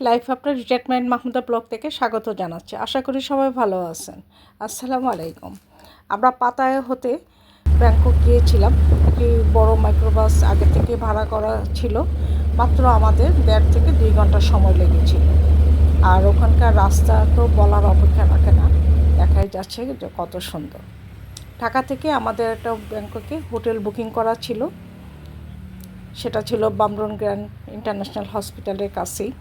Life after retirement Mahmuda blog থেকে স্বাগত জানাচ্ছি। আশা করি সবাই ভালো আছেন। আসসালামু আলাইকুম। আমরা পাতায়া হতে ব্যাংকক গিয়েছিলাম। একটি বড় মাইক্রোবাস আগে থেকে ভাড়া করা ছিল। মাত্র আমাদের 1.5 থেকে 2 ঘন্টা সময় লেগেছিল। আর ওখানকার রাস্তা তো বলার অপেক্ষা রাখে না, দেখাই যাচ্ছে যে কত সুন্দর। ঢাকা থেকে আমাদের একটা ব্যাংককে হোটেল বুকিং করা ছিল, সেটা ছিল বামরন গ্র্যান্ড ইন্টারন্যাশনাল হসপিটালের কাছেই।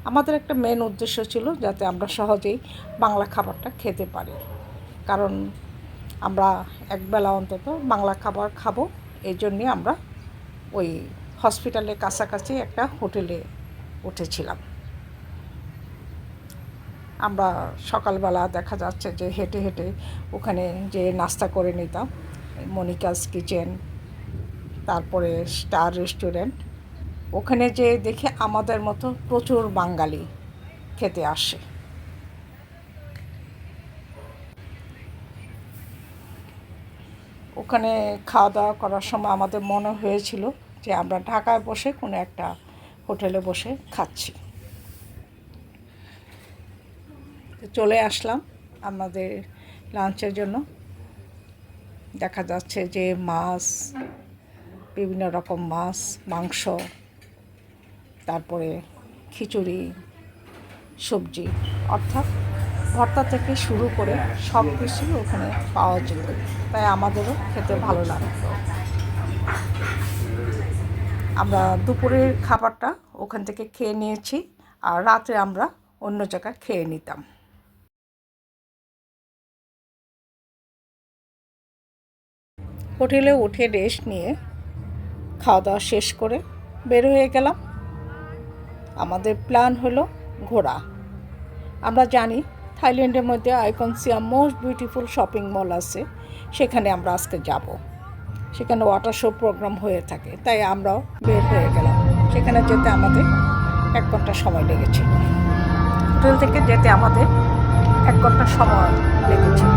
আমাদের একটা মেন উদ্দেশ্য ছিল যাতে আমরা সহজেই বাংলা খাবারটা খেতে পারি, কারণ আমরা একবেলা অন্তত বাংলা খাবার খাবো। এই জন্যে আমরা ওই হসপিটালের কাছাকাছি একটা হোটেলে উঠেছিলাম। আমরা সকালবেলা দেখা যাচ্ছে যে হেঁটে হেঁটে ওখানে যে নাস্তা করে নিতাম, মনিকাস কিচেন, তারপরে স্টার রেস্টুরেন্ট। ওখানে যে দেখে আমাদের মতো প্রচুর বাঙালি খেতে আসে। ওখানে খাওয়া দাওয়া করার সময় আমাদের মনে হয়েছিল যে আমরা ঢাকায় বসে কোনো একটা হোটেলে বসে খাচ্ছি। চলে আসলাম আমাদের লাঞ্চের জন্য। দেখা যাচ্ছে যে মাছ, বিভিন্ন রকম মাছ, মাংস, তারপরে খিচুড়ি, সবজি, অর্থাৎ ভর্তা থেকে শুরু করে সব কিছুই ওখানে পাওয়া যেত। তাই আমাদেরও খেতে ভালো লাগতো। আমরা দুপুরের খাবারটা ওখান থেকে খেয়ে নিয়েছি, আর রাতে আমরা অন্য জায়গায় খেয়ে নিতাম। হোটেলে উঠে রেস্ট নিয়ে খাওয়া দাওয়া শেষ করে বের হয়ে গেলাম। আমাদের প্ল্যান হলো ঘোরা। আমরা জানি থাইল্যান্ডের মধ্যে আইকন সিয়াম মোস্ট বিউটিফুল শপিং মল আছে, সেখানে আমরা আজকে যাব। সেখানে ওয়াটার শো প্রোগ্রাম হয়ে থাকে, তাই আমরাও বের হয়ে গেলাম। সেখানে যেতে আমাদের 1 ঘন্টা সময় লেগেছিল। হোটেল থেকে যেতে আমাদের 1 ঘন্টা সময় লেগেছিল।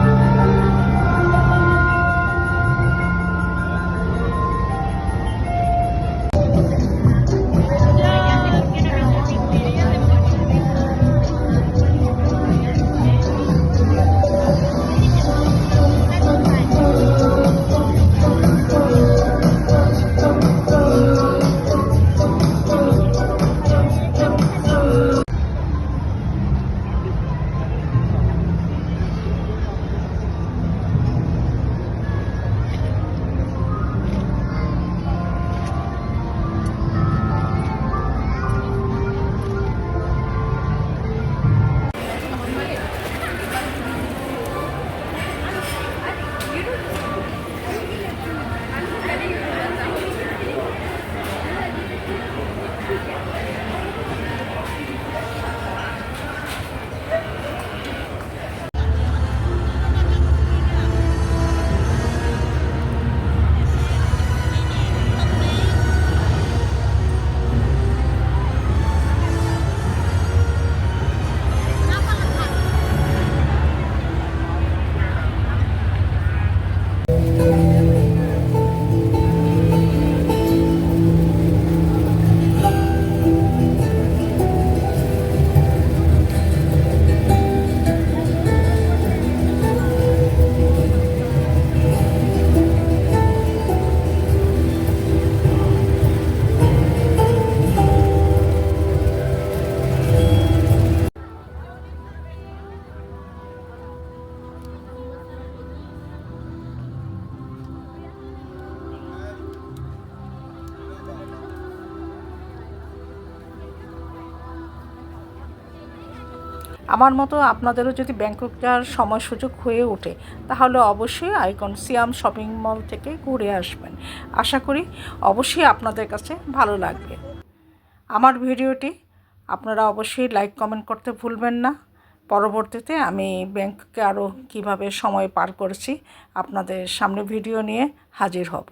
আমার মতো আপনাদেরও যদি ব্যাংকক যাওয়ার সময় সুযোগ হয়ে ওঠে, তাহলে অবশ্যই আইকন সিয়াম শপিং মল থেকে ঘুরে আসবেন। আশা করি অবশ্যই আপনাদের কাছে ভালো লাগবে। আমার ভিডিওটি আপনারা অবশ্যই লাইক কমেন্ট করতে ভুলবেন না। পরবর্তীতে আমি ব্যাংককে আরও কীভাবে সময় পার করেছি আপনাদের সামনে ভিডিও নিয়ে হাজির হব।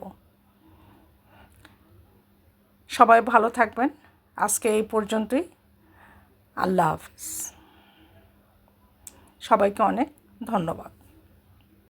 সবাই ভালো থাকবেন। আজকে এই পর্যন্তই। আল্লাহ হাফিজ। সবাইকে অনেক ধন্যবাদ।